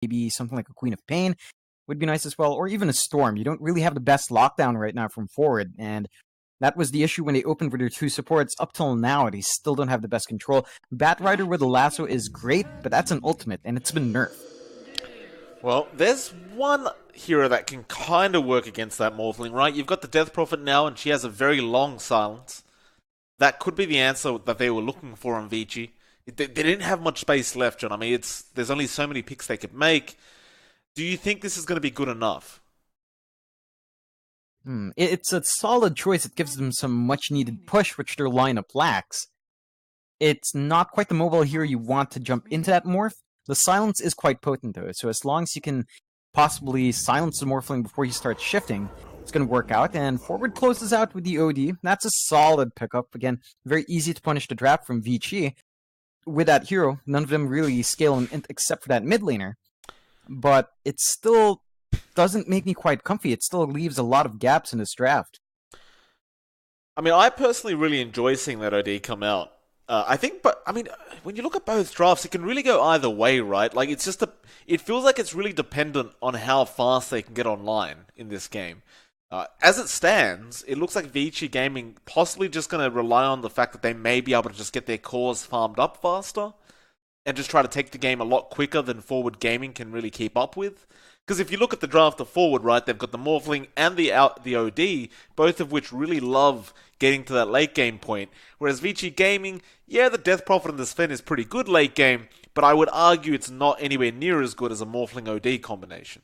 maybe something like a Queen of Pain would be nice as well, or even a Storm. You don't really have the best lockdown right now from forward, and that was the issue when they opened with their two supports. Up till now, they still don't have the best control. Batrider with a lasso is great, but that's an ultimate, and it's been nerfed. Well, there's one hero that can kind of work against that Morphling, right? You've got the Death Prophet now, and she has a very long silence. That could be the answer that they were looking for on Vici. They didn't have much space left, John. I mean, there's only so many picks they could make. Do you think this is going to be good enough? It's a solid choice. It gives them some much-needed push, which their lineup lacks. It's not quite the mobile hero you want to jump into that morph. The silence is quite potent, though, so as long as you can possibly silence the Morphling before he starts shifting, it's going to work out. And forward closes out with the OD. That's a solid pickup. Again, very easy to punish the trap from Vici. With that hero, none of them really scale an int except for that mid laner. But it still doesn't make me quite comfy. It still leaves a lot of gaps in this draft. I mean, I personally really enjoy seeing that OD come out. When you look at both drafts, it can really go either way, right? Like, it feels like it's really dependent on how fast they can get online in this game. As it stands, it looks like Vici Gaming possibly just going to rely on the fact that they may be able to just get their cores farmed up faster and just try to take the game a lot quicker than Forward Gaming can really keep up with. Because if you look at the draft of Forward, right, they've got the Morphling and the OD, both of which really love getting to that late game point. Whereas Vici Gaming, yeah, the Death Prophet and the Sven is pretty good late game, but I would argue it's not anywhere near as good as a Morphling OD combination.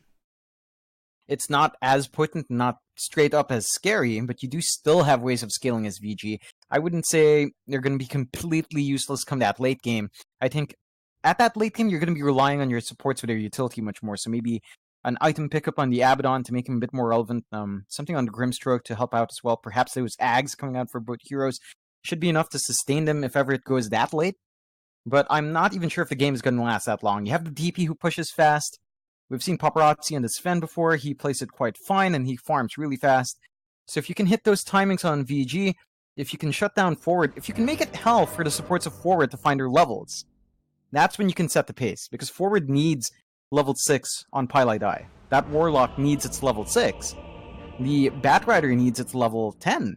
It's not as potent, not straight up as scary, but you do still have ways of scaling as VG. I wouldn't say they're going to be completely useless come that late game. I think at that late game, you're going to be relying on your supports with their utility much more, so maybe an item pickup on the Abaddon to make him a bit more relevant, something on the Grimstroke to help out as well. Perhaps those Ags coming out for both heroes should be enough to sustain them if ever it goes that late. But I'm not even sure if the game is going to last that long. You have the DP who pushes fast. We've seen Paparazzi and the Sven before. He plays it quite fine, and he farms really fast. So if you can hit those timings on VG, if you can shut down Forward, if you can make it hell for the supports of Forward to find their levels, that's when you can set the pace. Because Forward needs level 6 on Pylite Eye. That Warlock needs its level 6. The Batrider needs its level 10.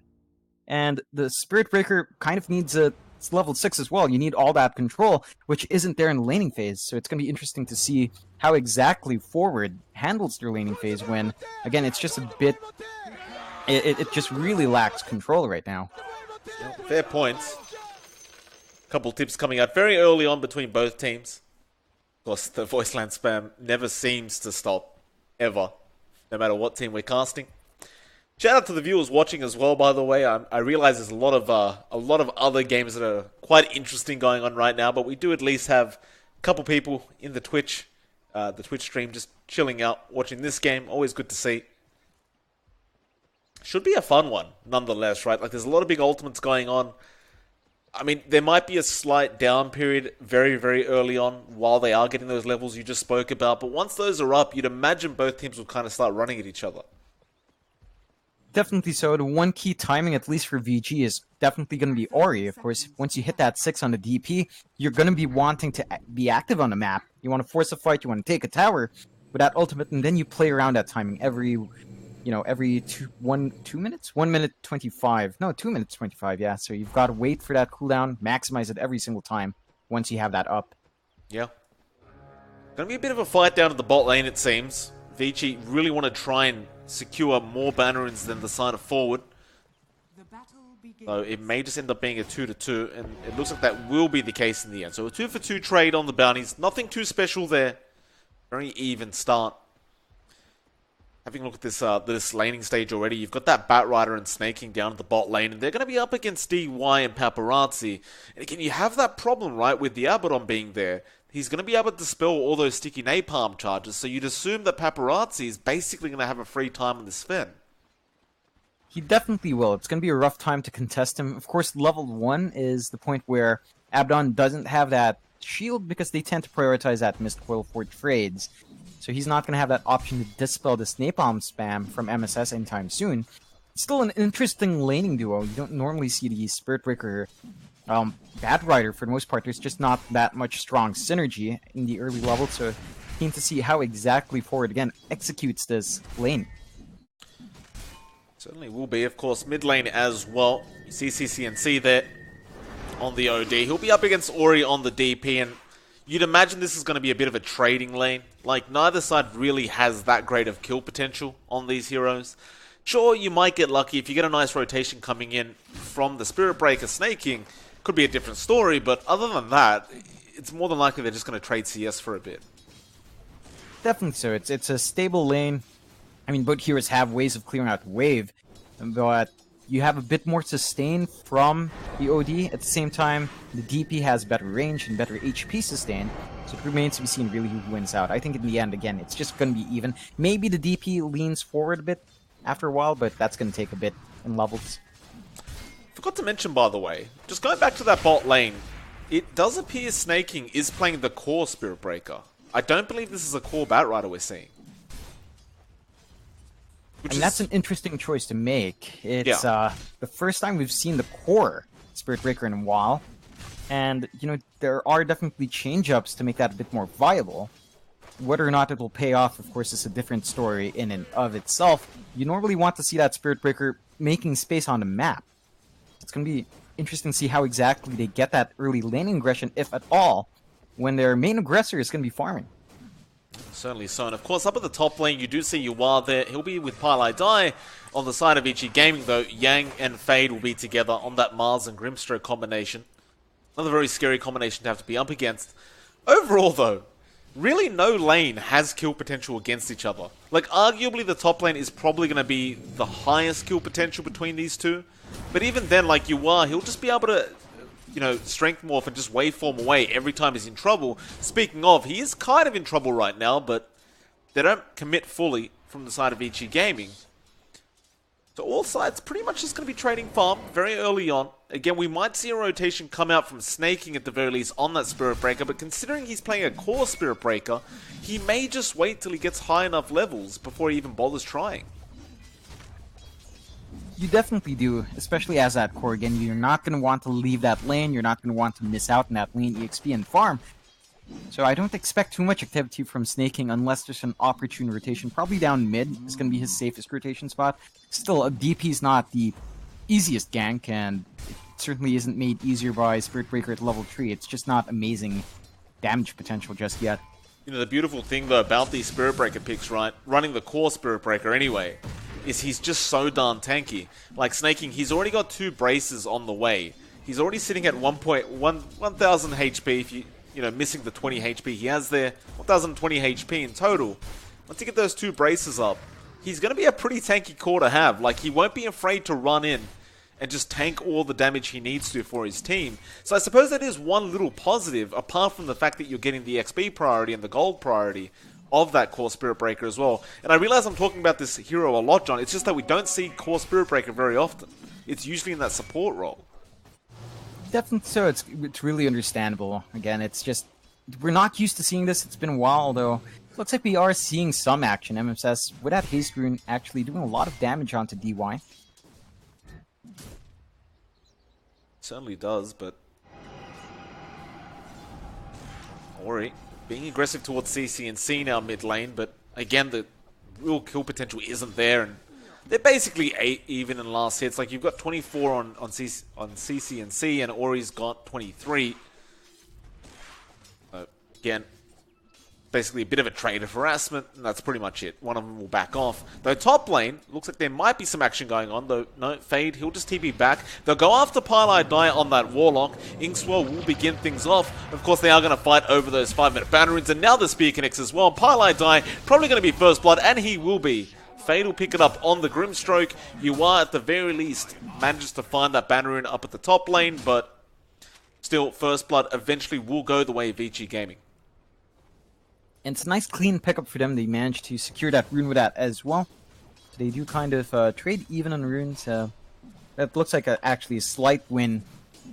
And the Spirit Breaker kind of needs its level 6 as well. You need all that control, which isn't there in the laning phase. So it's going to be interesting to see how exactly Forward handles their laning phase when, again, it's just a bit... It just really lacks control right now. Fair points. Couple tips coming out very early on between both teams. Of course, the Voiceland spam never seems to stop, ever, no matter what team we're casting. Shout out to the viewers watching as well, by the way. I realize there's a lot of other games that are quite interesting going on right now, but we do at least have a couple people in the Twitch stream just chilling out, watching this game. Always good to see. Should be a fun one, nonetheless, right? Like, there's a lot of big ultimates going on. I mean, there might be a slight down period very, very early on while they are getting those levels you just spoke about. But once those are up, you'd imagine both teams will kind of start running at each other. Definitely so. The one key timing, at least for VG, is definitely going to be Ori. Of course, once you hit that 6 on the DP, you're going to be wanting to be active on the map. You want to force a fight, you want to take a tower with that ultimate, and then you play around that timing every 2 minutes? 1 minute 25. No, 2 minutes 25, yeah. So you've got to wait for that cooldown, maximize it every single time once you have that up. Yeah. Gonna be a bit of a fight down at the bot lane, it seems. Vici really want to try and secure more banner runes than the side of Forward. So it may just end up being a 2-2, and it looks like that will be the case in the end. So a 2-for-2 trade on the bounties. Nothing too special there. Very even start. Having a look at this laning stage already, you've got that Batrider and Snaking down at the bot lane, and they're going to be up against DY and Paparazzi. And again, you have that problem, right, with the Abaddon being there. He's going to be able to dispel all those sticky napalm charges, so you'd assume that Paparazzi is basically going to have a free time on this Sven. He definitely will. It's going to be a rough time to contest him. Of course, level 1 is the point where Abaddon doesn't have that shield because they tend to prioritize that Mist Coil for trades. So he's not going to have that option to dispel this napalm spam from MSS anytime soon. It's still an interesting laning duo. You don't normally see the Spirit Breaker Batrider for the most part. There's just not that much strong synergy in the early level, so keen to see how exactly Forward, again, executes this lane. Certainly will be, of course, mid lane as well. You see CCNC there on the OD. He'll be up against Ori on the DP, and you'd imagine this is going to be a bit of a trading lane. Like, neither side really has that great of kill potential on these heroes. Sure, you might get lucky if you get a nice rotation coming in from the Spirit Breaker snaking. Could be a different story, but other than that, it's more than likely they're just going to trade CS for a bit. Definitely so. It's a stable lane. I mean, both heroes have ways of clearing out wave, but you have a bit more sustain from the OD. At the same time, the DP has better range and better HP sustain, so it remains to be seen really who wins out. I think in the end, again, it's just going to be even. Maybe the DP leans forward a bit after a while, but that's going to take a bit in levels. Forgot to mention, by the way, just going back to that bot lane, it does appear Snaking is playing the core Spirit Breaker. I don't believe this is a core Batrider we're seeing. I mean, that's an interesting choice to make. It's the first time we've seen the core Spirit Breaker in a while. And, you know, there are definitely change-ups to make that a bit more viable. Whether or not it will pay off, of course, is a different story in and of itself. You normally want to see that Spirit Breaker making space on the map. It's going to be interesting to see how exactly they get that early laning aggression, if at all, when their main aggressor is going to be farming. Certainly so. And of course, up at the top lane, you do see Yuwa there. He'll be with Pylai Dai. On the side of Ichi Gaming, though, Yang and Fade will be together on that Mars and Grimstroke combination. Another very scary combination to have to be up against. Overall, though, really no lane has kill potential against each other. Like, arguably the top lane is probably going to be the highest kill potential between these two. But even then, like Yuwa, he'll just be able to, you know, strength morph and just waveform away every time he's in trouble. Speaking of, he is kind of in trouble right now, but they don't commit fully from the side of Ichi Gaming. So all sides pretty much just going to be trading farm very early on. Again, we might see a rotation come out from Snaking at the very least on that Spirit Breaker, but considering he's playing a core Spirit Breaker, he may just wait till he gets high enough levels before he even bothers trying. You definitely do, especially as that core. Again, you're not going to want to leave that lane, you're not going to want to miss out on that lane EXP and farm. So I don't expect too much activity from Snaking unless there's an opportune rotation. Probably down mid is going to be his safest rotation spot. Still, a DP is not the easiest gank, and it certainly isn't made easier by Spirit Breaker at level 3. It's just not amazing damage potential just yet. You know, the beautiful thing, though, about these Spirit Breaker picks, right, running the core Spirit Breaker anyway, is he's just so darn tanky. Like Snaking, he's already got 2 braces on the way. He's already sitting at 1,000 HP if you know, missing the 20 HP he has there. 1,020 HP in total. Once you get those 2 braces up, he's going to be a pretty tanky core to have. Like, he won't be afraid to run in and just tank all the damage he needs to for his team. So I suppose that is one little positive, apart from the fact that you're getting the XP priority and the gold priority of that core Spirit Breaker as well. And I realize I'm talking about this hero a lot, John. It's just that we don't see core Spirit Breaker very often. It's usually in that support role. Definitely so. It's really understandable. Again, it's just, we're not used to seeing this. It's been a while, although it looks like we are seeing some action. MSS, with that Haste Rune, actually doing a lot of damage onto DY. Certainly does, but Ori being aggressive towards CC and C now mid lane, but again, the real kill potential isn't there, and they're basically 8 even in last hits. Like, you've got 24 on CC and C, and Ori's got 23. Again, basically a bit of a trade of harassment, and that's pretty much it. One of them will back off. Though top lane, looks like there might be some action going on, though no, Fade, he'll just TP back. They'll go after Pylai Dai on that Warlock. Inkswell will begin things off. Of course, they are going to fight over those 5-minute banner runes, and now the spear connects as well. Pylai Dai probably going to be first blood, and he will be. Fade will pick it up on the Grimstroke. Yuwa, at the very least, manages to find that banner rune up at the top lane, but still, first blood eventually will go the way of Ichi Gaming. And it's a nice clean pickup for them. They managed to secure that rune with that as well. So they do kind of trade even on runes. That looks like actually a slight win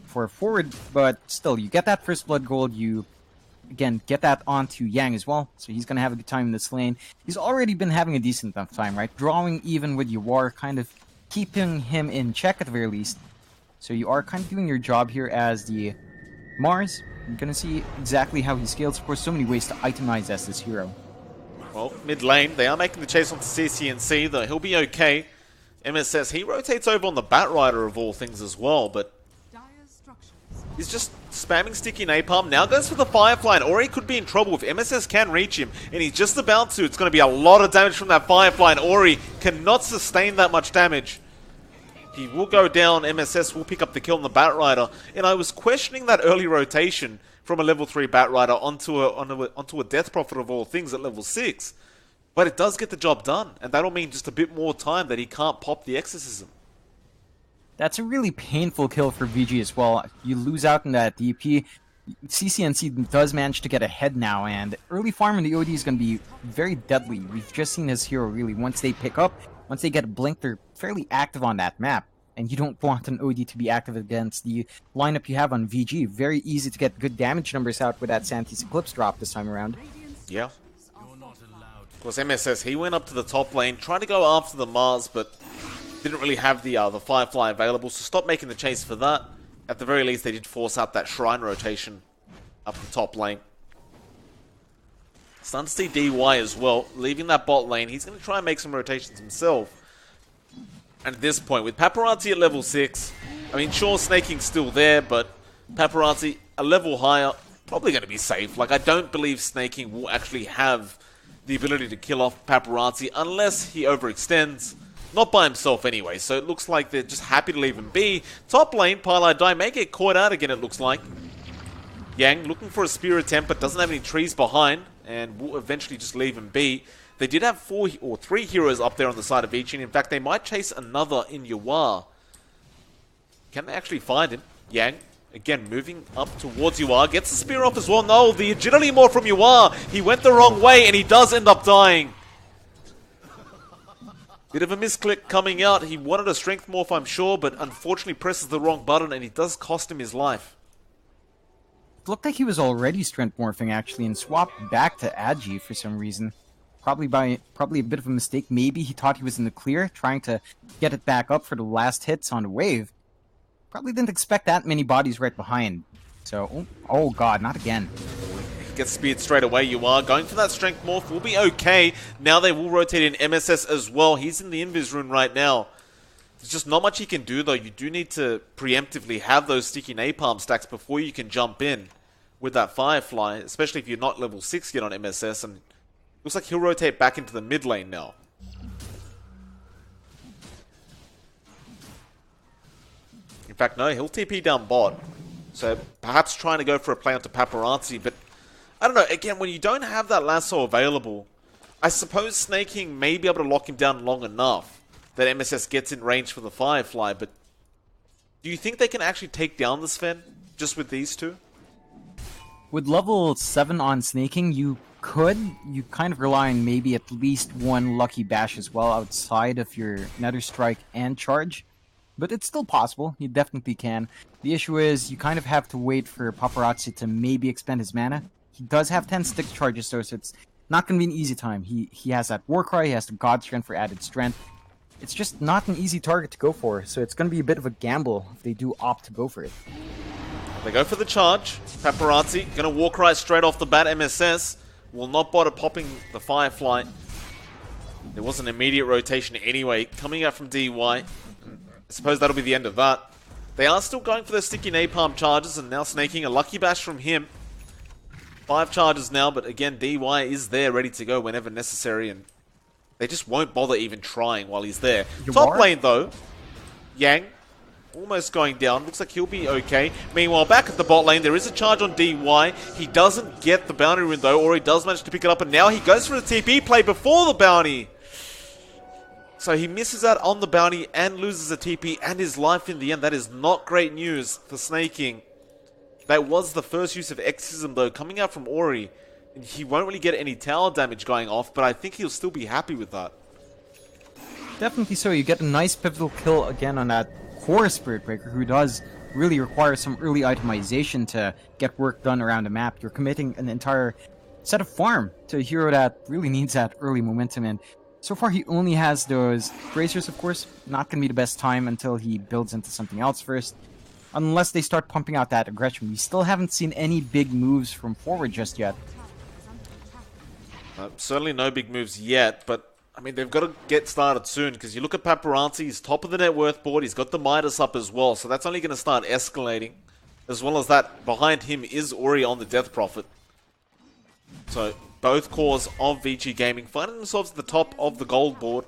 for Forward, but still, you get that first blood gold. You, again, get that onto Yang as well. So he's going to have a good time in this lane. He's already been having a decent enough time, right? Drawing even with Yuwa, kind of keeping him in check at the very least. So you are kind of doing your job here as the Mars, you're gonna see exactly how he scales. Of course, so many ways to itemize as this hero. Well, mid lane, they are making the chase onto CCNC, though he'll be okay. MSS, he rotates over on the Batrider of all things as well, but he's just spamming sticky napalm. Now goes for the Firefly, or he could be in trouble if MSS can reach him, and he's just about to. It's going to be a lot of damage from that Firefly, and Ori cannot sustain that much damage. He will go down, MSS will pick up the kill on the Batrider, and I was questioning that early rotation from a level 3 Batrider onto a Death Prophet of all things at level 6. But it does get the job done, and that'll mean just a bit more time that he can't pop the Exorcism. That's a really painful kill for VG as well. You lose out in that DP. CCNC does manage to get ahead now, and early farm in the OD is going to be very deadly. We've just seen his hero really, once they pick up, once they get a blink, they're fairly active on that map. And you don't want an OD to be active against the lineup you have on VG. Very easy to get good damage numbers out with that Santis Eclipse drop this time around. Yeah. Of course, MSS, he went up to the top lane, trying to go after the Mars, but didn't really have the Firefly available, so stop making the chase for that. At the very least, they did force out that Shrine rotation up the top lane. Starting to see DY as well, leaving that bot lane. He's going to try and make some rotations himself. And at this point, with Paparazzi at level 6, I mean, sure, Snaking's still there, but Paparazzi a level higher, probably going to be safe. Like, I don't believe Snaking will actually have the ability to kill off Paparazzi unless he overextends. Not by himself anyway, so it looks like they're just happy to leave him be. Top lane, Pylai Dai may get caught out again, it looks like. Yang looking for a spear attempt, but doesn't have any trees behind, and will eventually just leave him be. They did have 4 or 3 heroes up there on the side of Ichin. In fact, they might chase another in Yuar. Can they actually find him? Yang, again, moving up towards Yuar. Gets the spear off as well. No, the agility more from Yuar. He went the wrong way, and he does end up dying. Bit of a misclick coming out. He wanted a strength morph, I'm sure, but unfortunately presses the wrong button, and it does cost him his life. It looked like he was already strength morphing, actually, and swapped back to Agi for some reason. Probably a bit of a mistake. Maybe he thought he was in the clear, trying to get it back up for the last hits on the wave. Probably didn't expect that many bodies right behind. So, oh god, not again. Gets speared straight away, you are. Going for that strength morph will be okay. Now they will rotate in MSS as well. He's in the invis rune right now. There's just not much he can do, though. You do need to preemptively have those sticky napalm stacks before you can jump in with that Firefly, especially if you're not level 6 yet on MSS, and looks like he'll rotate back into the mid lane now. In fact, no, he'll TP down bot. So perhaps trying to go for a play onto Paparazzi, but I don't know, again, when you don't have that lasso available, I suppose Snaking may be able to lock him down long enough that MSS gets in range for the Firefly, but do you think they can actually take down the Sven just with these two? With level 7 on Snaking, you kind of rely on maybe at least one Lucky Bash as well outside of your Nether Strike and Charge. But it's still possible, you definitely can. The issue is, you kind of have to wait for Paparazzi to maybe expend his mana. He does have 10 stick charges though, so it's not going to be an easy time. He has that Warcry, he has the God Strength for added strength. It's just not an easy target to go for, so it's going to be a bit of a gamble if they do opt to go for it. They go for the charge. Paparazzi going to Warcry straight off the bat. MSS will not bother popping the Firefly. There was an immediate rotation anyway, coming out from DY. I suppose that'll be the end of that. They are still going for their sticky napalm charges, and now Snaking a Lucky Bash from him. 5 charges now, but again, DY is there ready to go whenever necessary, and they just won't bother even trying while he's there. Top lane, though, Yang, almost going down. Looks like he'll be okay. Meanwhile, back at the bot lane, there is a charge on DY. He doesn't get the bounty rune, though, or he does manage to pick it up, and now he goes for the TP play before the bounty. So he misses out on the bounty and loses a TP and his life in the end. That is not great news for Snaking. That was the first use of Exorcism, though, coming out from Ori. He won't really get any tower damage going off, but I think he'll still be happy with that. Definitely so. You get a nice pivotal kill again on that core Spirit Breaker, who does really require some early itemization to get work done around the map. You're committing an entire set of farm to a hero that really needs that early momentum, and so far he only has those bracers, of course. Not going to be the best time until he builds into something else first. unless they start pumping out that aggression. We still haven't seen any big moves from forward just yet. Certainly no big moves yet, but I mean, they've got to get started soon, because you look at Paparazzi, he's top of the net worth board, he's got the Midas up as well, so that's only going to start escalating. As well as that, behind him is Ori on the Death Prophet. So, both cores of VG Gaming finding themselves at the top of the gold board.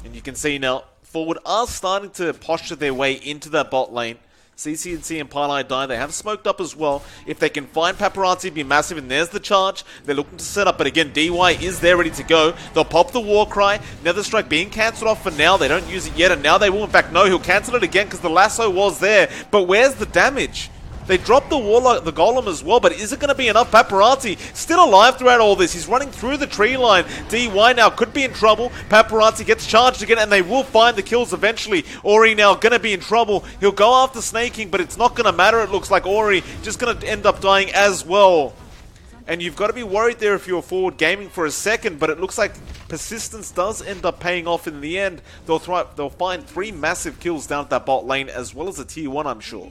And you can see now, Forward are starting to posture their way into that bot lane. CCNC and PyLi they have smoked up as well. If they can find Paparazzi, it'd be massive, and there's the charge. They're looking to set up, but again, DY is there ready to go. They'll pop the Warcry. Nether Strike being cancelled off for now. They don't use it yet, and now they will. In fact, no, he'll cancel it again because the lasso was there. But where's the damage? They dropped the Warlock, the Golem as well, but is it going to be enough? Paparazzi still alive throughout all this. He's running through the tree line. DY now could be in trouble. Paparazzi gets charged again, and they will find the kills eventually. Ori now going to be in trouble. He'll go after Snaking, but it's not going to matter. It looks like Ori just going to end up dying as well. And you've got to be worried there if you're Forward Gaming for a second, but it looks like persistence does end up paying off in the end. They'll find 3 massive kills down at that bot lane, as well as a tier 1, I'm sure.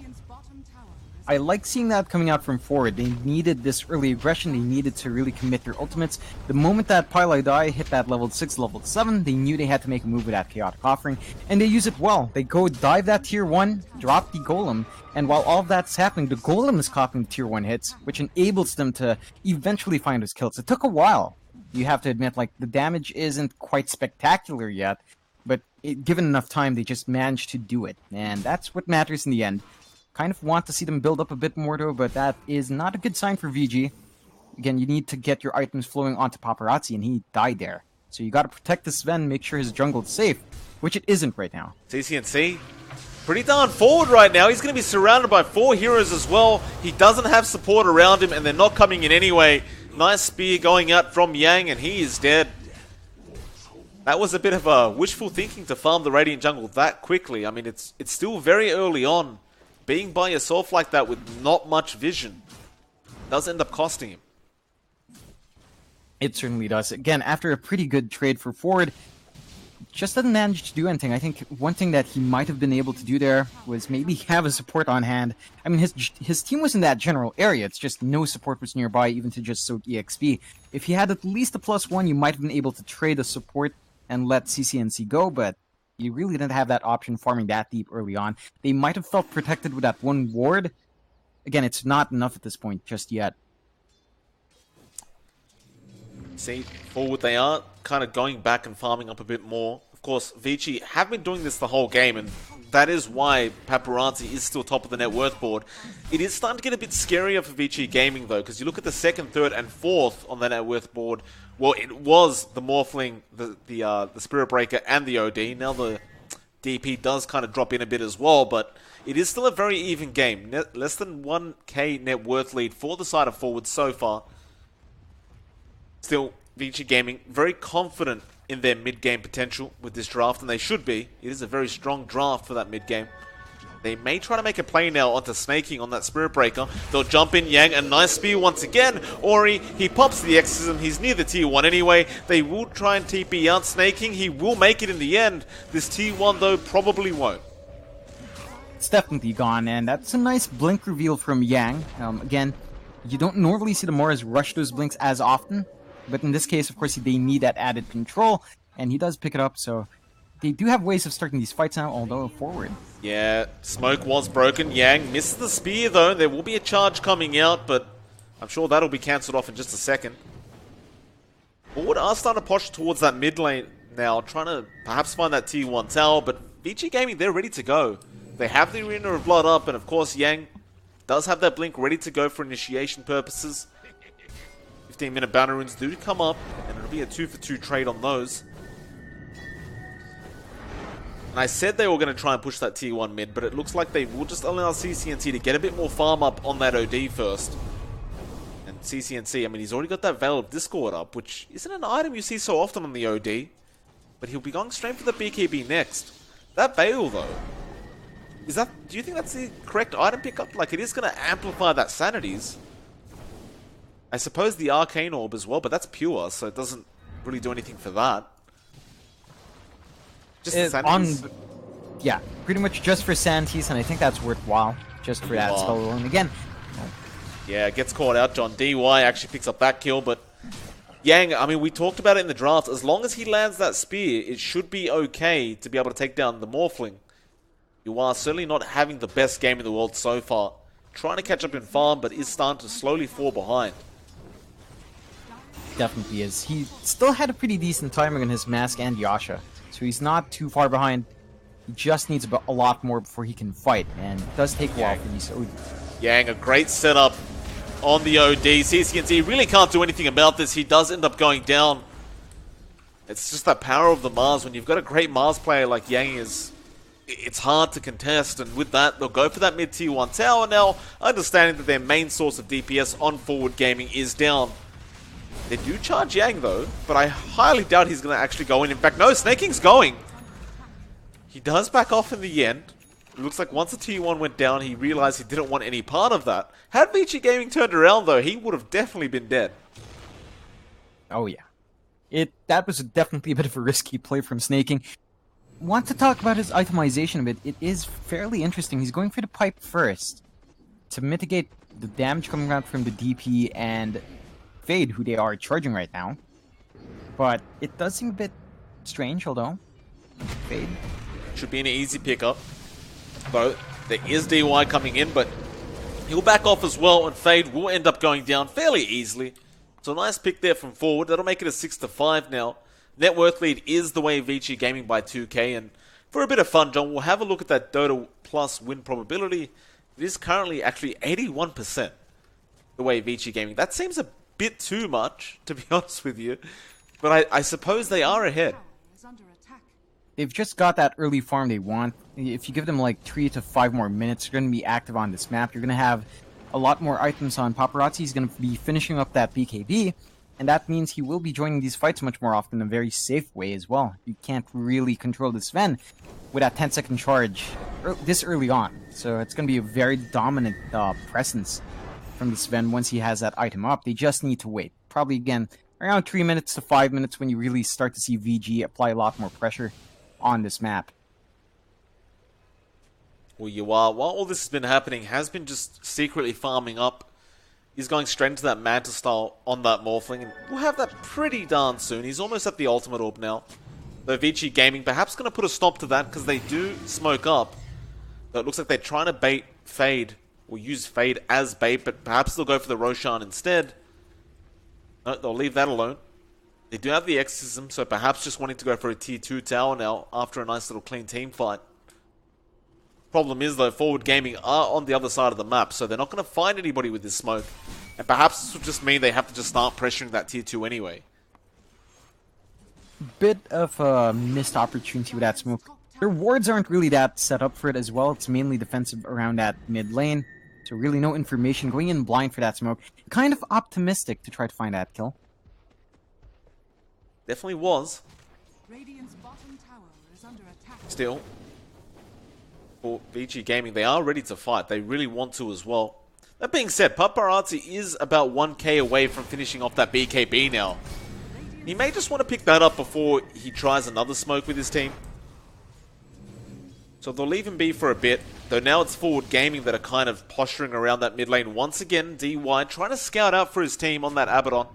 I like seeing that coming out from Forward. They needed this early aggression. They needed to really commit their ultimates. The moment that PyLi hit that level 6, level 7, they knew they had to make a move with that Chaotic Offering, and they use it well. They go dive that tier 1, drop the Golem, and while all of that's happening, the Golem is copying the tier 1 hits, which enables them to eventually find those kills. It took a while. You have to admit, like, the damage isn't quite spectacular yet, but given enough time, they just managed to do it, and that's what matters in the end. Kind of want to see them build up a bit more though, but that is not a good sign for VG. Again, you need to get your items flowing onto Paparazzi, and he died there. So you gotta protect the Sven, make sure his jungle is safe, which it isn't right now. CCNC, pretty darn forward right now. He's going to be surrounded by 4 heroes as well. He doesn't have support around him, and they're not coming in anyway. Nice spear going out from Yang, and he is dead. That was a bit of a wishful thinking to farm the Radiant jungle that quickly. I mean, it's still very early on. Being by yourself like that with not much vision does end up costing him. It certainly does. Again, after a pretty good trade for Forward, just doesn't manage to do anything. I think one thing that he might have been able to do there was maybe have a support on hand. I mean, his team was in that general area. It's just no support was nearby, even to just soak EXP. If he had at least a +1, you might have been able to trade a support and let CCNC go, but you really didn't have that option farming that deep early on. They might have felt protected with that 1 ward. Again, it's not enough at this point just yet. See, Forward, they are kind of going back and farming up a bit more. Of course, Vici have been doing this the whole game, and that is why Paparazzi is still top of the net worth board. It is starting to get a bit scarier for VG Gaming, though, because you look at the 2nd, 3rd, and 4th on the net worth board. Well, it was the Morphling, the Spirit Breaker, and the OD. Now the DP does kind of drop in a bit as well, but it is still a very even game. Less than 1k net worth lead for the side of Forward so far. Still, VG Gaming very confident in their mid-game potential with this draft, and they should be. It is a very strong draft for that mid-game. They may try to make a play now onto Snaking on that Spirit Breaker. They'll jump in Yang, a nice spear once again. Ori, he pops the Exorcism. He's near the tier 1 anyway. They will try and TP out Snaking. He will make it in the end. This tier 1, though, probably won't. It's definitely gone, and that's a nice blink reveal from Yang. Again, you don't normally see the Moras rush those blinks as often, but in this case, of course, they need that added control, and he does pick it up, so they do have ways of starting these fights now, although Forward. Yeah, smoke was broken. Yang misses the spear, though. There will be a charge coming out, but I'm sure that'll be cancelled off in just a second. Forward are starting to push towards that mid lane now, trying to perhaps find that tier 1 tower, but VG Gaming, they're ready to go. They have the Arena of Blood up, and of course, Yang does have that blink ready to go for initiation purposes. 15-minute bounty runes do come up, and it'll be a 2-for-2 trade on those. And I said they were going to try and push that tier 1 mid, but it looks like they will just allow CCNC to get a bit more farm up on that OD first. And CCNC, I mean, he's already got that Veil of Discord up, which isn't an item you see so often on the OD. But he'll be going straight for the BKB next. That Veil, though, do you think that's the correct item pickup? Like, it is going to amplify that Sanities. I suppose the Arcane Orb as well, but that's pure, so it doesn't really do anything for that. Just the Sanities. Yeah, pretty much just for Santis, and I think that's worthwhile, just for that spell alone. Again, yeah, gets caught out. John DY actually picks up that kill, but Yang, I mean, we talked about it in the draft. As long as he lands that spear, it should be okay to be able to take down the Morphling. You are certainly not having the best game in the world so far. Trying to catch up in farm, but is starting to slowly fall behind. Definitely is. He still had a pretty decent timing on his Mask and Yasha, so he's not too far behind. He just needs a lot more before he can fight, and it does take a while for these OD. Yang, a great setup on the OD. CCNC really can't do anything about this. He does end up going down. It's just that power of the Mars. When you've got a great Mars player like Yang is, it's hard to contest, and with that, they'll go for that mid-tier 1 tower now, understanding that their main source of DPS on forward gaming is down. They do charge Yang though, but I highly doubt he's going to actually go in. In fact, no, Snaking's going. He does back off in the end. It looks like once the tier 1 went down, he realized he didn't want any part of that. Had Vici Gaming turned around though, he would have definitely been dead. Oh yeah. That was definitely a bit of a risky play from Snaking. Want to talk about his itemization a bit. It is fairly interesting. He's going for the pipe first to mitigate the damage coming out from the DP and Fade, who they are charging right now. But it does seem a bit strange, although. Fade. Should be an easy pickup. Though, there is DY coming in, but he'll back off as well, and Fade will end up going down fairly easily. So a nice pick there from forward. That'll make it a 6-5 now. Net worth lead is the way Vici Gaming by 2k, and for a bit of fun, John, we'll have a look at that Dota Plus win probability. It is currently actually 81% the way Vici Gaming. That seems a bit too much, to be honest with you, but I suppose they are ahead. They've just got that early farm they want. If you give them like 3 to 5 more minutes, they're going to be active on this map. You're going to have a lot more items on Paparazzi. He's going to be finishing up that BKB, and that means he will be joining these fights much more often in a very safe way as well. You can't really control the Sven with that 10-second charge this early on. So it's going to be a very dominant presence from the Sven once he has that item up. They just need to wait. Probably, again, around 3 minutes to 5 minutes when you really start to see VG apply a lot more pressure on this map. Well, you are. While all this has been happening, has been just secretly farming up. He's going straight into that Manta style on that Morphling, and we'll have that pretty darn soon. He's almost at the ultimate orb now. Though Vici Gaming perhaps going to put a stop to that because they do smoke up. Though it looks like they're trying to bait Fade, or use Fade as bait, but perhaps they'll go for the Roshan instead. No, they'll leave that alone. They do have the Exorcism, so perhaps just wanting to go for a tier 2 tower now after a nice little clean team fight. Problem is though, Forward Gaming are on the other side of the map, so they're not going to find anybody with this smoke. And perhaps this will just mean they have to just start pressuring that tier 2 anyway. Bit of a missed opportunity with that smoke. Their wards aren't really that set up for it as well. It's mainly defensive around that mid lane. So really no information. Going in blind for that smoke. Kind of optimistic to try to find that kill. Definitely was. Still, for VG Gaming, they are ready to fight. They really want to as well. That being said, Paparazzi is about 1k away from finishing off that BKB now. He may just want to pick that up before he tries another smoke with his team. So they'll leave him be for a bit, though now it's Forward Gaming that are kind of posturing around that mid lane. Once again, DY trying to scout out for his team on that Abaddon.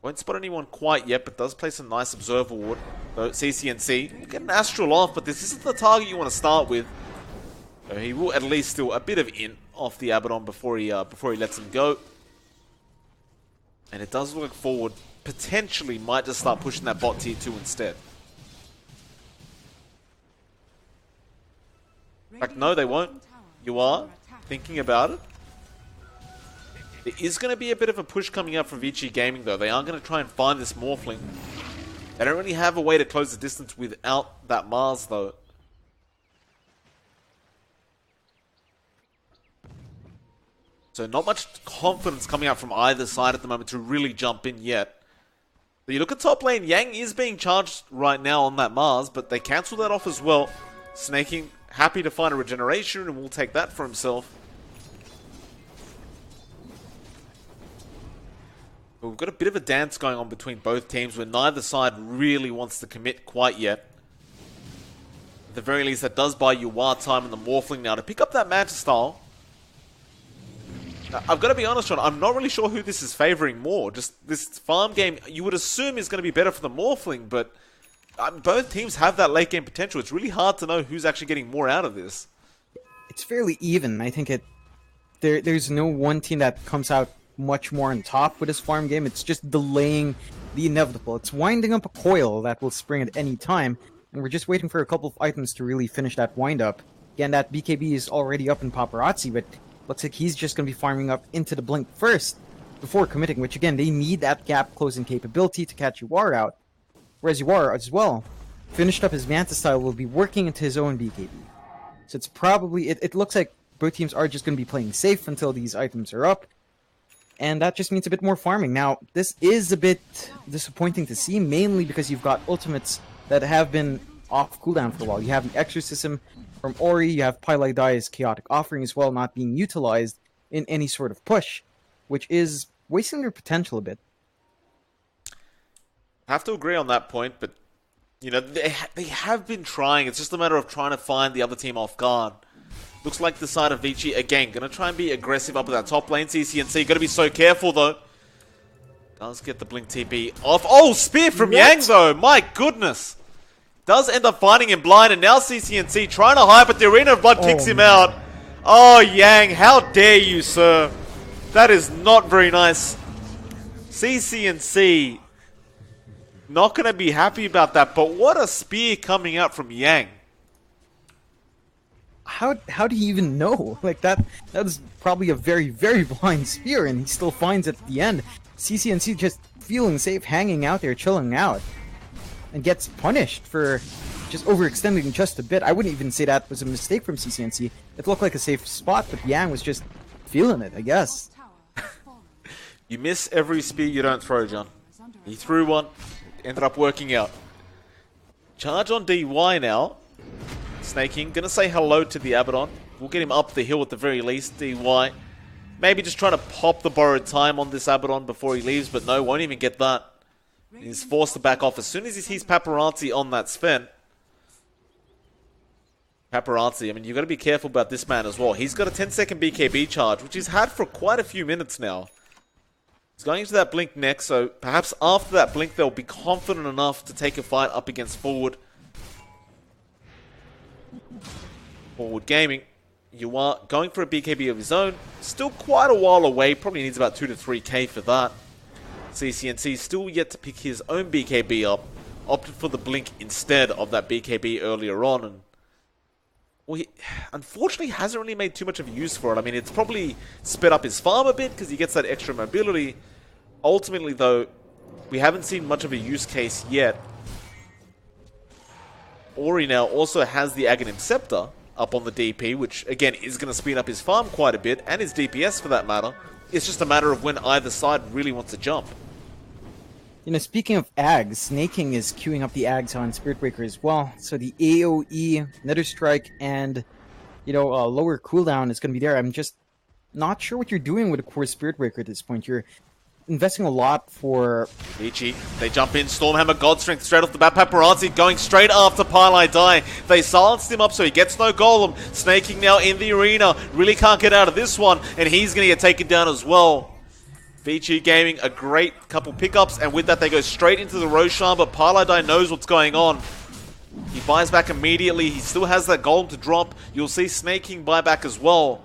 Won't spot anyone quite yet, but does place a nice Observer Ward. So CCNC will get an Astral off, but this isn't the target you want to start with. So he will at least steal a bit of int off the Abaddon before he lets him go. And it does look like Forward potentially might just start pushing that bot tier 2 instead. In fact, no, they won't. You are thinking about it. There is going to be a bit of a push coming up from Vici Gaming, though. They are going to try and find this Morphling. They don't really have a way to close the distance without that Mars, though. So not much confidence coming out from either side at the moment to really jump in yet. But you look at top lane, Yang is being charged right now on that Mars, but they cancel that off as well. Snaking happy to find a regeneration and will take that for himself. But we've got a bit of a dance going on between both teams where neither side really wants to commit quite yet. the very least, that does buy you wild time in the Morphling now to pick up that Manta Style. I've got to be honest, John, I'm not really sure who this is favoring more. Just this farm game, you would assume is going to be better for the Morphling, but both teams have that late game potential. It's really hard to know who's actually getting more out of this. It's fairly even. I think there's no one team that comes out much more on top with this farm game. It's just delaying the inevitable. It's winding up a coil that will spring at any time, and we're just waiting for a couple of items to really finish that wind up. Again, that BKB is already up in Paparazzi, but looks like he's just going to be farming up into the Blink first before committing, which again, they need that gap closing capability to catch Uwar out. Whereas Uwar as well, finished up his Manta Style, will be working into his own BKB. So it's probably, it looks like both teams are just going to be playing safe until these items are up. And that just means a bit more farming. Now, this is a bit disappointing to see, mainly because you've got ultimates that have been off cooldown for a while. You have the Exorcism from Ori, you have Pylai Dai's Chaotic Offering as well, not being utilized in any sort of push, which is wasting their potential a bit. I have to agree on that point, but you know, they have been trying. It's just a matter of trying to find the other team off guard. Looks like the side of Vici, again, going to try and be aggressive up at that top lane. CCNC, got to be so careful, though. Does get the Blink TP off. Oh, Spear from Yang, though. My goodness. Does end up finding him blind, and now CCNC trying to hide, but the Arena of Blood kicks him out. Oh, Yang, how dare you, sir. That is not very nice. CCNC not going to be happy about that, but what a spear coming out from Yang. How do you even know? Like, that was probably a very, very blind spear, and he still finds it at the end. CCNC just feeling safe, hanging out there, chilling out, and gets punished for just overextending just a bit. I wouldn't even say that was a mistake from CCNC. It looked like a safe spot, but Yang was just feeling it, I guess. You miss every spear you don't throw, John. He threw one, ended up working out. Charge on DY now. Snaking, gonna say hello to the Abaddon. We'll get him up the hill at the very least, DY. Maybe just trying to pop the borrowed time on this Abaddon before he leaves, but no, won't even get that. He's forced to back off as soon as he sees Paparazzi on that Sven. Paparazzi, I mean, you've got to be careful about this man as well. He's got a 10-second BKB charge, which he's had for quite a few minutes now. He's going into that Blink next, so perhaps after that Blink, they'll be confident enough to take a fight up against Forward. Forward Gaming, you are going for a BKB of his own. Still quite a while away, probably needs about 2 to 3k for that. CCNC still yet to pick his own BKB up. Opted for the Blink instead of that BKB earlier on. And well, he unfortunately hasn't really made too much of a use for it. I mean, it's probably sped up his farm a bit because he gets that extra mobility. Ultimately, though, we haven't seen much of a use case yet. Ori now also has the Aghanim Scepter up on the DP, which, again, is going to speed up his farm quite a bit, and his DPS for that matter. It's just a matter of when either side really wants to jump. You know, speaking of Ags, Snaking is queuing up the Ags on Spirit Breaker as well. So the AoE, Nether Strike, and, you know, lower cooldown is going to be there. I'm just not sure what you're doing with a core Spirit Breaker at this point. You're investing a lot for... Vici, they jump in, Stormhammer, God Strength straight off the bat. Paparazzi going straight after Pylai Dai. They silenced him up so he gets no golem. Snaking now in the arena. Really can't get out of this one, and he's going to get taken down as well. Vici Gaming, a great couple pickups, and with that they go straight into the Roshan, but Pylai Dai knows what's going on. He buys back immediately. He still has that golem to drop. You'll see Snaking buy back as well.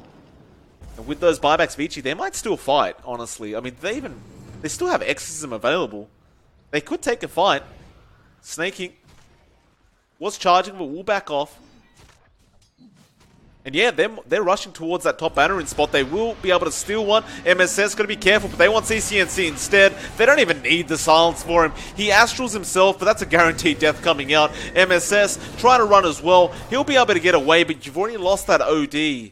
And with those buybacks, Vici, they might still fight, honestly. I mean, they still have Exorcism available. They could take a fight. Snaking was charging, but will back off. And yeah, they're rushing towards that top banner in spot. They will be able to steal one. MSS got to be careful, but they want CCNC instead. They don't even need the silence for him. He astrals himself, but that's a guaranteed death coming out. MSS trying to run as well. He'll be able to get away, but you've already lost that OD.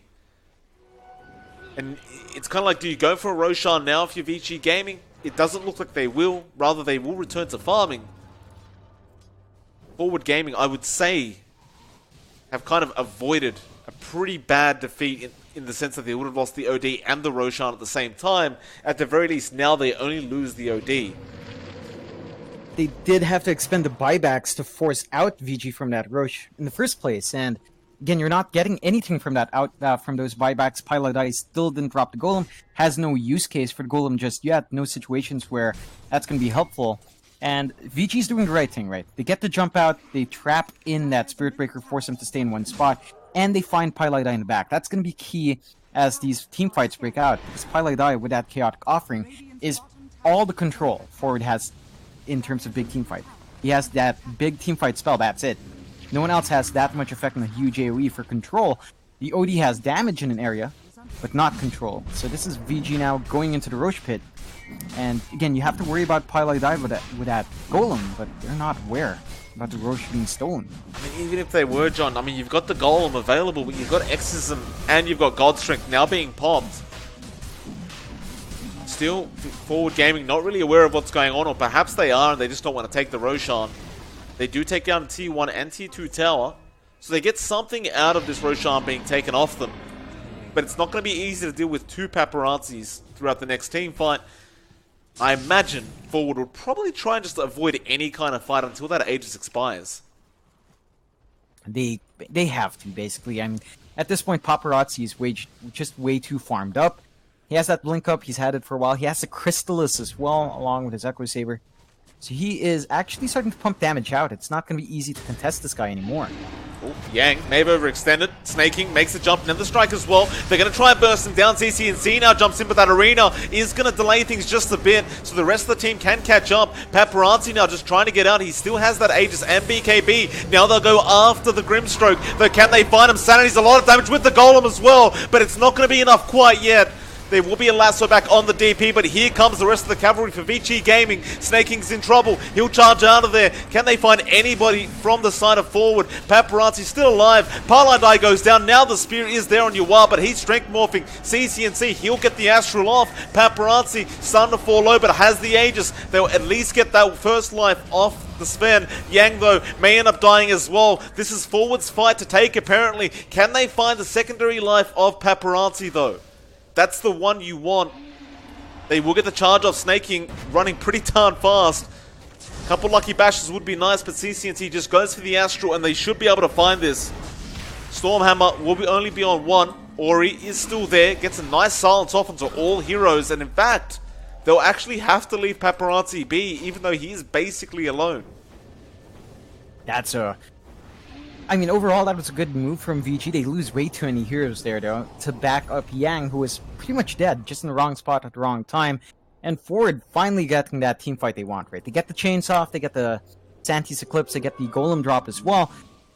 And it's kind of like, do you go for a Roshan now if you're Vici Gaming? It doesn't look like they will. Rather, they will return to farming. Forward Gaming, I would say, have kind of avoided a pretty bad defeat in the sense that they would have lost the OD and the Roshan at the same time. At the very least, now they only lose the OD. they did have to expend the buybacks to force out VG from that Roche in the first place, and again, you're not getting anything from that from those buybacks. Piladai still didn't drop the Golem, has no use case for the Golem just yet, no situations where that's going to be helpful. And VG's doing the right thing, right? They get the jump out, they trap in that Spirit Breaker, force him to stay in one spot, and they find Piladai in the back. That's going to be key as these team fights break out, because Piladai, with that Chaotic Offering, is all the control Forward has in terms of big team fight. He has that big team fight spell, that's it. No one else has that much effect on a huge AoE for control. The OD has damage in an area, but not control. So this is VG now going into the Roche pit. And again, you have to worry about Piladai with that Golem, but they're not aware about the Roche being stolen. I mean, even if they were, John, I mean, you've got the Golem available, but you've got Exorcism and you've got God Strength now being popped. Still, Forward Gaming not really aware of what's going on, or perhaps they are and they just don't want to take the Roshan. They do take down T1 and T2 tower, so they get something out of this Roshan being taken off them. But it's not going to be easy to deal with two Paparazzis throughout the next team fight. I imagine Forward would probably try and just avoid any kind of fight until that Aegis expires. They have to, basically. I mean, at this point, Paparazzi is just way too farmed up. He has that Blink Up, he's had it for a while. He has the Crystallis as well, along with his Echo Saber. So he is actually starting to pump damage out. It's not going to be easy to contest this guy anymore. Oh, Yang, Maeve overextended, snaking, makes a jump, and then the strike as well. They're going to try and burst him down. CCNC now jumps in, but that arena is going to delay things just a bit, so the rest of the team can catch up. Paparazzi now just trying to get out. He still has that Aegis and BKB. Now they'll go after the Grimstroke, though can they find him? Sanity's a lot of damage with the Golem as well, but it's not going to be enough quite yet. There will be a lasso back on the DP, but here comes the rest of the cavalry for Vici Gaming. Snaking's in trouble. He'll charge out of there. Can they find anybody from the side of Forward? Paparazzi's still alive. Paladai goes down. Now the spear is there on Yuwa, but he's strength morphing. CCNC, he'll get the Astral off. Paparazzi starting to fall low, but has the Aegis. They'll at least get that first life off the Sven. Yang, though, may end up dying as well. This is Forward's fight to take, apparently. Can they find the secondary life of Paparazzi, though? That's the one you want. They will get the charge off. Snaking running pretty darn fast. A couple lucky bashes would be nice, but CCNT just goes for the Astral, and they should be able to find this. Stormhammer will only be on one. Ori is still there, gets a nice silence off onto all heroes, and in fact, they'll actually have to leave Paparazzi be, even though he is basically alone. That's I mean, overall, that was a good move from VG. They lose way too many heroes there, though, to back up Yang, who was pretty much dead, just in the wrong spot at the wrong time. And Forward finally getting that team fight they want, right? They get the chains off, they get the Santi's Eclipse, they get the Golem drop as well.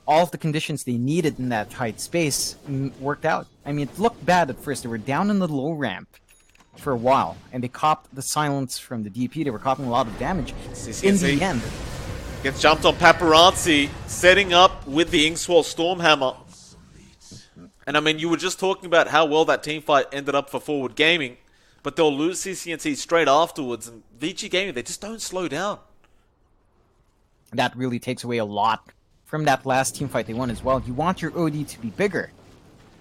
All of the conditions they needed in that tight space worked out. I mean, it looked bad at first. They were down in the low ramp for a while, and they copped the silence from the DP. They were copping a lot of damage. In the end, gets jumped on Paparazzi, setting up with the Inkswell Stormhammer. And I mean, you were just talking about how well that team fight ended up for Forward Gaming, but they'll lose CCNT straight afterwards, and VG Gaming, they just don't slow down. That really takes away a lot from that last team fight they won as well. You want your OD to be bigger,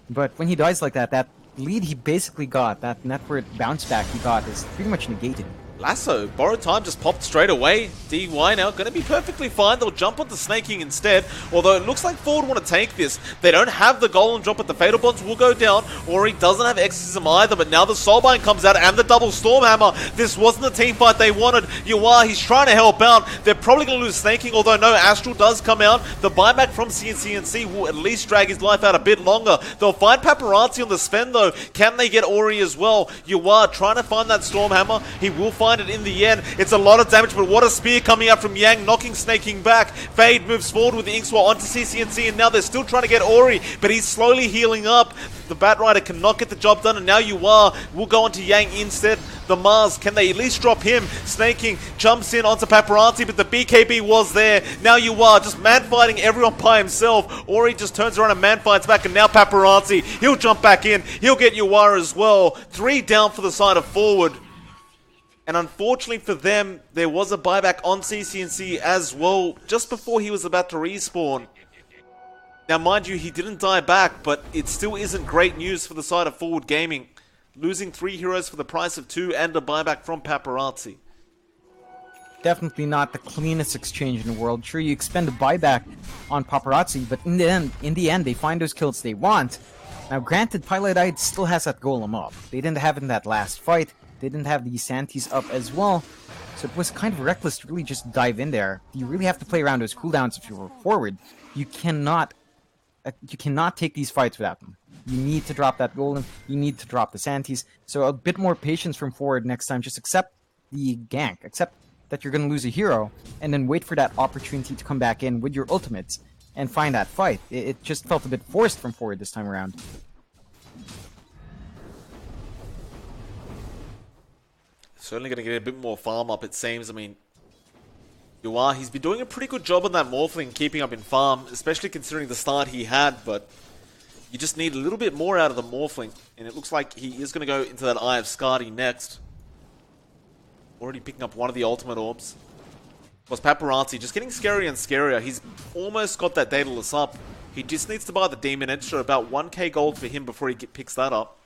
but when he dies like that, that lead he basically got, that network bounce back he got, is pretty much negated. Lasso, borrowed time just popped straight away. DY now going to be perfectly fine. They'll jump onto Snaking instead. Although it looks like Forward want to take this. They don't have the Golem drop, but the Fatal Bonds will go down. Ori doesn't have Exorcism either, but now the Soulbind comes out and the double Stormhammer. This wasn't the team fight they wanted. Yuwa, he's trying to help out. They're probably going to lose Snaking, although no, Astral does come out. The buyback from CNC will at least drag his life out a bit longer. They'll find Paparazzi on the Sven though. Can they get Ori as well? Yuwa trying to find that Stormhammer. He will find it in the end. It's a lot of damage, but what a spear coming out from Yang, knocking Snaking back. Fade moves forward with the Inkswell onto CCNC, and now they're still trying to get Ori, but he's slowly healing up. The Batrider cannot get the job done, and now Yuwa will go onto Yang instead. The Mars, can they at least drop him? Snaking jumps in onto Paparazzi, but the BKB was there. Now Yuwa just man-fighting everyone by himself. Ori just turns around and man-fights back, and now Paparazzi, he'll jump back in. He'll get Yuwa as well. 3 down for the side of Forward. And unfortunately for them, there was a buyback on CCNC as well, just before he was about to respawn. Now, mind you, he didn't die back, but it still isn't great news for the side of Forward Gaming. Losing 3 heroes for the price of 2 and a buyback from Paparazzi. definitely not the cleanest exchange in the world. Sure, you expend a buyback on Paparazzi, but in the end, they find those kills they want. Now, granted, Pilot Eye still has that golem up. They didn't have it in that last fight. They didn't have the Santis up as well. So it was kind of reckless to really just dive in there. You really have to play around those cooldowns if you were forward. You cannot take these fights without them. You need to drop that golem. You need to drop the Santis. So a bit more patience from forward next time. Just accept the gank. Accept that you're going to lose a hero, and then wait for that opportunity to come back in with your ultimates and find that fight. It just felt a bit forced from forward this time around. Certainly going to get a bit more farm up, it seems. I mean, he's been doing a pretty good job on that Morphling, keeping up in farm, especially considering the start he had, but you just need a little bit more out of the Morphling, and it looks like he is going to go into that Eye of Skadi next. Already picking up one of the ultimate orbs. Was Paparazzi just getting scarier and scarier. He's almost got that Daedalus up. He just needs to buy the Demon Edge, so about 1k gold for him before he picks that up.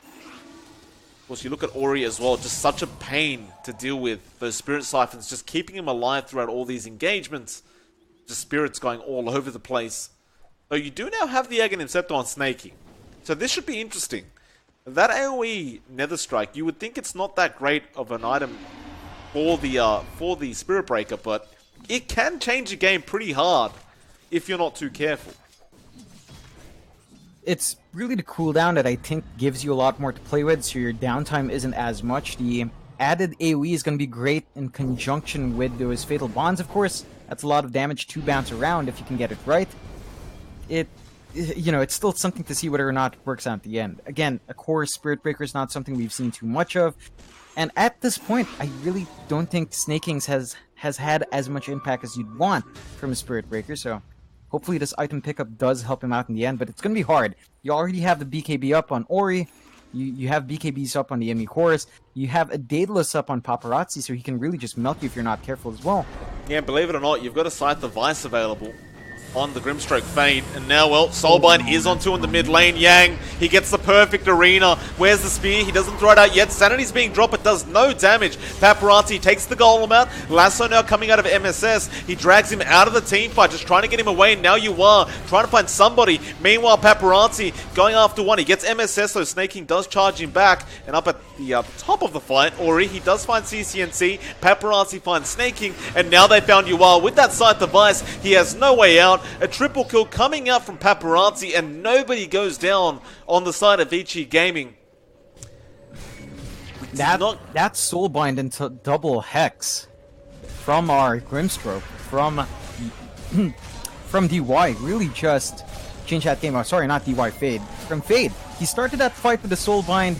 Of course, you look at Ori as well, just such a pain to deal with. Those Spirit Siphons, just keeping him alive throughout all these engagements. Just spirits going all over the place. Though you do now have the Aghanim Scepter on Snaky. So this should be interesting. That AoE Nether Strike, you would think it's not that great of an item for the Spirit Breaker, but it can change the game pretty hard if you're not too careful. It's really the cooldown that I think gives you a lot more to play with, so your downtime isn't as much. The added AoE is going to be great in conjunction with those Fatal Bonds, of course. That's a lot of damage to bounce around if you can get it right. It's still something to see whether or not it works out at the end. Again, a core Spirit Breaker is not something we've seen too much of. And at this point, I really don't think Snake Kings has had as much impact as you'd want from a Spirit Breaker, so hopefully this item pickup does help him out in the end, but it's going to be hard. You already have the BKB up on Ori, you have BKBs up on the Emmy Chorus, you have a Daedalus up on Paparazzi, so he can really just melt you if you're not careful as well. Yeah, believe it or not, you've got a Scythe of Vice available on the Grimstroke Fade, and now, well, Soulbind is on 2 in the mid lane. Yang, he gets the perfect arena. Where's the spear? He doesn't throw it out yet. Sanity's being dropped, but does no damage. Paparazzi takes the golem out. Lasso now coming out of MSS. He drags him out of the team fight, just trying to get him away. Now you are trying to find somebody. Meanwhile, Paparazzi going after one. He gets MSS, so Snake King does charge him back. And up at the top of the fight, Ori, he does find CCNC. Paparazzi finds Snake King, and now they found Yuval. With that Scythe device, he has no way out. A triple kill coming out from Paparazzi, and nobody goes down on the side of Vici Gaming. That Soulbind into double Hex from our Grimstroke, from DY, really just changed that game. Oh, sorry, not DY, Fade. From Fade. He started that fight with the Soulbind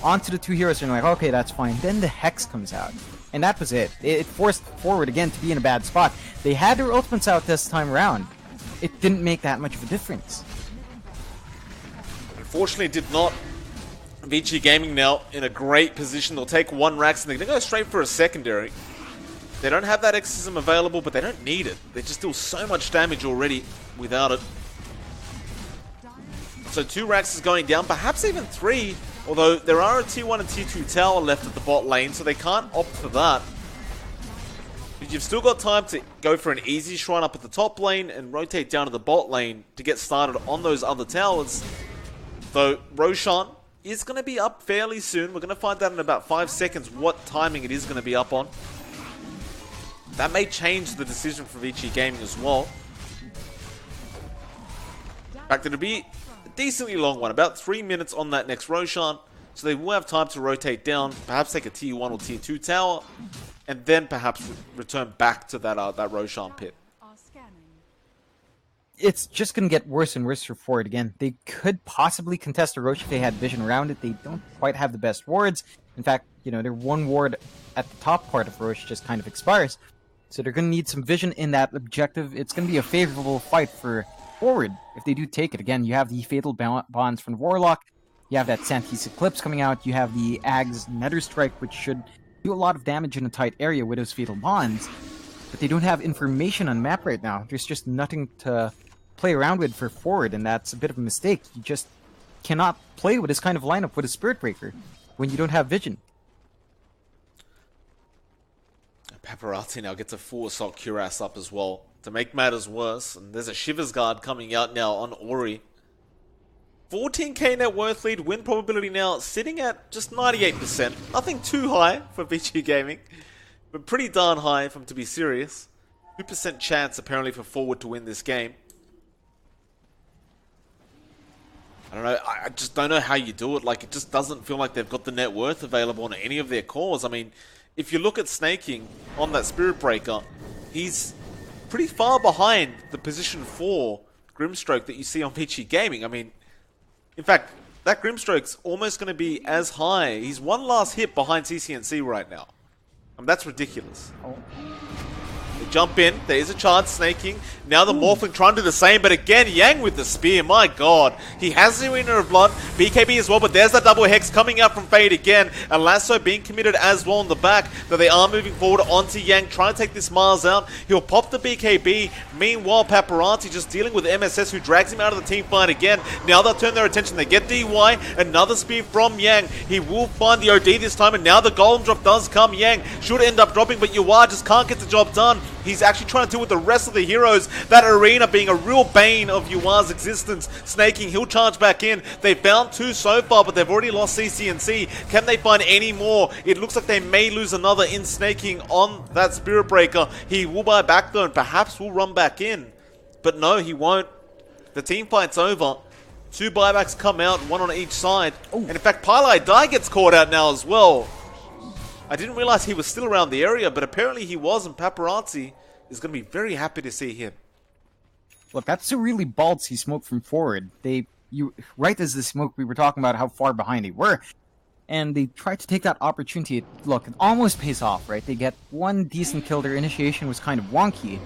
onto the two heroes, and you're like, okay, that's fine. Then the Hex comes out. And that was it. It forced forward again to be in a bad spot. They had their ultimates out this time around. It didn't make that much of a difference. Unfortunately, it did not. Vici Gaming now in a great position. They'll take one Rax and they're going to go straight for a secondary. They don't have that exorcism available, but they don't need it. They just deal so much damage already without it. So 2 Raxes going down, perhaps even 3. Although there are a tier 1 and tier 2 tower left at the bot lane, so they can't opt for that. But you've still got time to go for an easy shrine up at the top lane and rotate down to the bot lane to get started on those other towers. Though Roshan is going to be up fairly soon. We're going to find out in about 5 seconds what timing it is going to be up on. That may change the decision for Vici Gaming as well. In fact, it'll be a decently long one, about 3 minutes on that next Roshan. So they will have time to rotate down, perhaps take a tier 1 or tier 2 tower, and then perhaps return back to that Roshan pit. It's just going to get worse and worse for Ford again. They could possibly contest a Roche if they had vision around it. They don't quite have the best wards. In fact, their one ward at the top part of Roche just kind of expires. So they're going to need some vision in that objective. It's going to be a favorable fight for Forward if they do take it. Again, you have the Fatal Bonds from Warlock. You have that Santis Eclipse coming out. You have the Ag's Nether Strike, which should do a lot of damage in a tight area with those Fatal Bonds. But they don't have information on map right now. There's just nothing to play around with for Forward, and that's a bit of a mistake. You just cannot play with this kind of lineup with a Spirit Breaker when you don't have vision. Paparazzi now gets a full assault cuirass up as well to make matters worse. And there's a Shivers Guard coming out now on Ori. 14k net worth lead, win probability now sitting at just 98%. Nothing too high for VG Gaming, but pretty darn high if I'm to be serious. 2% chance apparently for Forward to win this game. I don't know, I just don't know how you do it. Like, it just doesn't feel like they've got the net worth available on any of their cores. I mean, if you look at Snaking on that Spirit Breaker, he's pretty far behind the position 4 Grimstroke that you see on VG Gaming. I mean, in fact, that Grimstroke's almost going to be as high. He's one last hit behind CCNC right now. I mean, that's ridiculous. They jump in. There is a chance. Snaking. Now the Morphling trying to do the same. But again, Yang with the spear. My god. He has the Arena of Blood. BKB as well. But there's that double hex coming out from Fade again. And Lasso being committed as well in the back. But they are moving forward onto Yang. Trying to take this Mars out. He'll pop the BKB. Meanwhile, Paparazzi just dealing with MSS, who drags him out of the team fight again. Now they'll turn their attention. They get DY. Another spear from Yang. He will find the OD this time. And now the Golem Drop does come. Yang should end up dropping. But Yuwa just can't get the job done. He's actually trying to deal with the rest of the heroes. That Arena being a real bane of Yuwa's existence. Snaking, he'll charge back in. They've found 2 so far, but they've already lost CCNC. Can they find any more? It looks like they may lose another in Snaking on that Spirit Breaker. He will buy back though, and perhaps will run back in. But no, he won't. The team fight's over. 2 buybacks come out, 1 on each side. Ooh. And in fact, Pylai Dai gets caught out now as well. I didn't realize he was still around the area, but apparently he was, and Paparazzi is going to be very happy to see him. Look, that's a really ballsy smoke from Forward. Right as the smoke, we were talking about how far behind they were, and they tried to take that opportunity. Look, it almost pays off, right? They get 1 decent kill. Their initiation was kind of wonky,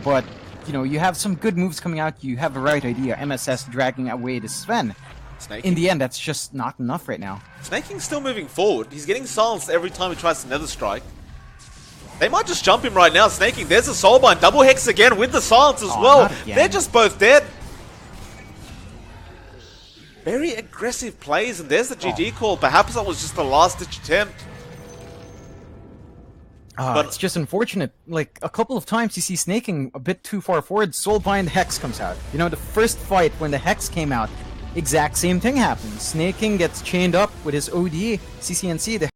but, you know, you have some good moves coming out. You have the right idea. MSS dragging away to Sven. Snaking. In the end, that's just not enough right now. Snaking's still moving forward. He's getting silenced every time he tries to Nether Strike. They might just jump him right now. Snaking, there's a Soulbind. Double Hex again with the silence as well. They're just both dead. Very aggressive plays, and there's the GG call. Perhaps that was just the last-ditch attempt. But it's just unfortunate. Like, a couple of times you see Snaking a bit too far forward. Soulbind Hex comes out. You know, the first fight when the Hex came out, exact same thing happens. Snaking gets chained up with his OD, CCNC, the